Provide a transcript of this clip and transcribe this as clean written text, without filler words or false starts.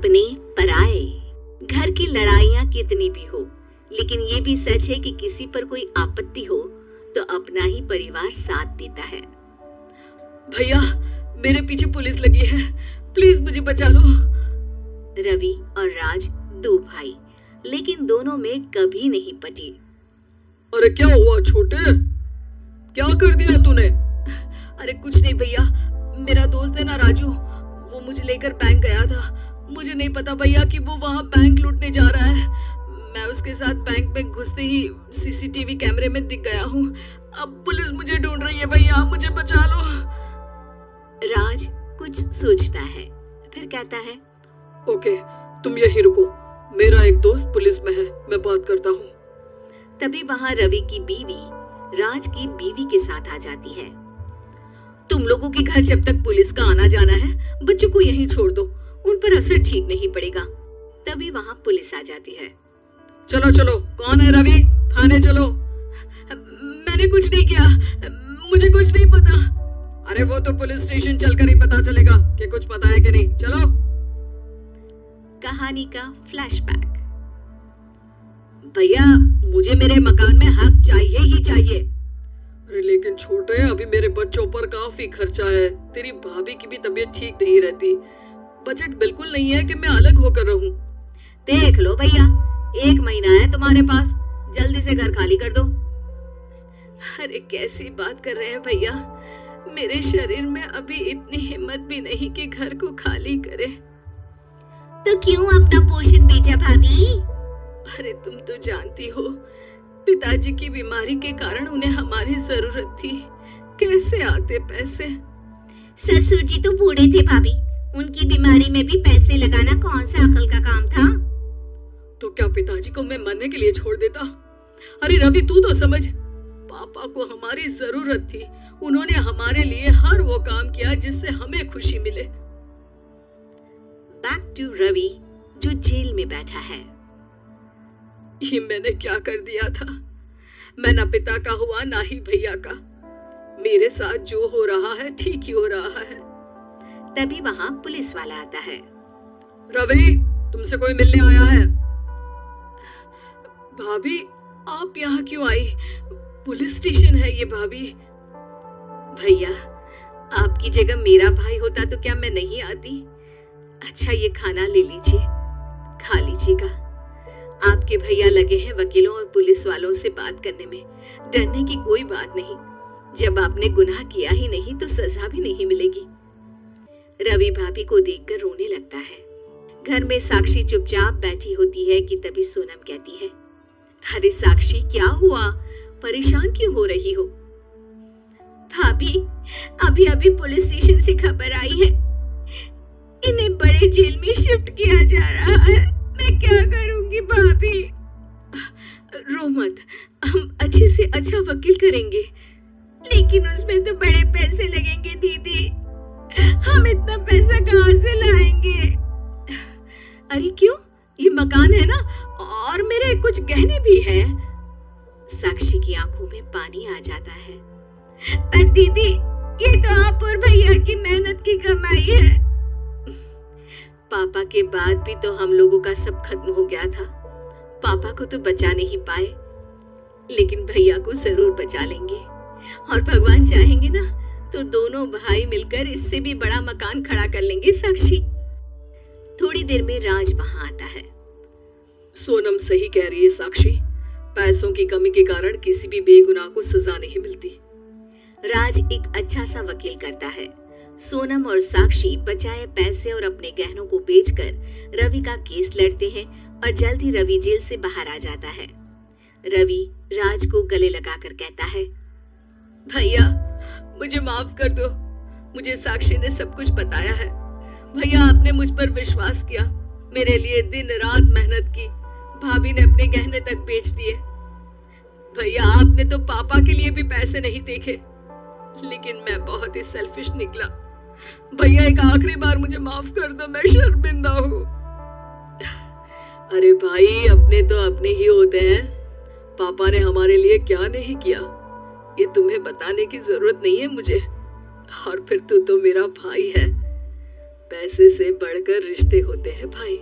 अपने पराए। घर की लड़ाइयां कितनी भी हो, लेकिन ये भी सच है कि किसी पर कोई आपत्ति हो तो अपना ही परिवार साथ देता है। भैया, मेरे पीछे पुलिस लगी है, प्लीज मुझे बचा लो। रवि और राज दो भाई, लेकिन दोनों में कभी नहीं पटी। अरे क्या हुआ छोटे, क्या कर दिया तूने? अरे कुछ नहीं भैया, मेरा दोस्त है ना राजू, वो मुझे लेकर बैंक गया था। मुझे नहीं पता भैया कि वो वहाँ बैंक लूटने जा रहा है। मैं उसके साथ बैंक में घुसते ही सीसीटीवी कैमरे में दिख गया हूँ। अब पुलिस मुझे ढूंढ रही है भैया, मुझे बचा लो। राज कुछ सोचता है, फिर कहता है, ओके, तुम यहीं रुको, मेरा एक दोस्त पुलिस में है, मैं बात करता हूँ। तभी वहाँ रवि की बीवी राज की बीवी के साथ आ जाती है। तुम लोगों के घर जब तक पुलिस का आना जाना है, बच्चों को यहीं छोड़ दो, उन पर असर ठीक नहीं पड़ेगा। तभी वहाँ पुलिस आ जाती है। चलो चलो, कौन है रवि, थाने चलो। मैंने कुछ नहीं किया, मुझे कुछ नहीं पता। अरे वो तो पुलिस स्टेशन चलकर ही पता चलेगा कि कुछ पता है कि नहीं, चलो। कहानी का फ्लैशबैक। भैया, मुझे मेरे मकान में हक चाहिए ही चाहिए। अरे लेकिन छोटे, अभी मेरे बच्चों पर काफी खर्चा है, तेरी भाभी की भी तबीयत ठीक नहीं रहती, बजट बिल्कुल नहीं है कि मैं अलग होकर रहूं। देख लो भैया, 1 महीना है तुम्हारे पास, जल्दी से घर खाली कर दो। अरे कैसी बात कर रहे हैं भैया, मेरे शरीर में अभी इतनी हिम्मत भी नहीं कि घर को खाली करे। तो क्यों अपना पोर्शन बेचा भाभी? अरे तुम तो जानती हो, पिताजी की बीमारी के कारण उन्हें हमारी जरूरत थी, कैसे आते पैसे। ससुर जी तो बूढ़े थे भाभी, उनकी बीमारी में भी पैसे लगाना कौन सा अकल का काम था। तो क्या पिताजी को मैं मरने के लिए छोड़ देता? अरे रवि, तू तो समझ, पापा को हमारी जरूरत थी, उन्होंने हमारे लिए हर वो काम किया जिससे हमें खुशी मिले। बैक टू रवि, जो जेल में बैठा है। ये मैंने क्या कर दिया था? मैं ना पिता का हुआ ना ही भैया का। मेरे साथ जो हो रहा है ठीक ही हो रहा है। तभी वहाँ पुलिस वाला आता है। रवि, तुमसे कोई मिलने आया है। भाभी, आप यहाँ क्यों आई? पुलिस स्टेशन है ये भाभी। भैया, आपकी जगह मेरा भाई होता तो क्या मैं नहीं आती? अच्छा, ये खाना ले लीजिए, खा लीजिएगा। आपके भैया लगे हैं वकीलों और पुलिस वालों से बात करने में, डरने की कोई बात नहीं। जब आपने गुनाह किया ही नहीं तो सजा भी नहीं मिलेगी। रवि भाभी को देखकर रोने लगता है। घर में साक्षी चुपचाप बैठी होती है कि तभी सोनम कहती है, अरे साक्षी, क्या हुआ, परेशान क्यों हो रही हो? भाभी, अभी अभी पुलिस स्टेशन से खबर आई है, इन्हें बड़े जेल में शिफ्ट किया जा रहा है। मैं क्या करूंगी भाभी? रो मत, हम अच्छे से अच्छा वकील करेंगे, लेकिन उसमें तो बड़े पैसे लगेंगे दीदी, हम इतना पैसा कहाँ से लाएंगे? अरे क्यों, ये मकान है ना, और मेरे कुछ गहने भी हैं। साक्षी की आंखों में पानी आ जाता है। पर दीदी, ये तो आप और भैया की मेहनत की कमाई है। पापा के बाद भी तो हम लोगों का सब खत्म हो गया था। पापा को तो बचा नहीं पाए, लेकिन भैया को जरूर बचा लेंगे, और भगवान चाहेंगे ना तो दोनों भाई मिलकर इससे भी बड़ा मकान खड़ा कर लेंगे। साक्षी। थोड़ी देर में राज वहां आता है। सोनम सही कह रही है साक्षी, पैसों की कमी के कारण किसी भी बेगुनाह को सजा नहीं मिलती। राज एक अच्छा सा वकील करता है। सोनम और साक्षी बचाए पैसे और अपने गहनों को बेचकर रवि का केस लड़ते हैं और जल्द ही रवि जेल से बाहर आ जाता है। रवि राज को गले लगाकर कहता है, भैया मुझे माफ कर दो, मुझे साक्षी ने सब कुछ बताया है। भैया, आपने मुझ पर विश्वास किया, मेरे लिए दिन रात मेहनत की, भाभी ने अपने गहने तक बेच दिए। भैया, आपने तो पापा के लिए भी पैसे नहीं देखे, लेकिन मैं बहुत ही सेल्फिश निकला। भैया, एक आखिरी बार मुझे माफ कर दो, मैं शर्मिंदा हूँ। अरे भाई, अपने तो अपने ही होते हैं, पापा ने हमारे लिए क्या नहीं किया ये तुम्हें बताने की जरूरत नहीं है मुझे, और फिर तू तो मेरा भाई है। पैसे से बढ़कर रिश्ते होते हैं भाई।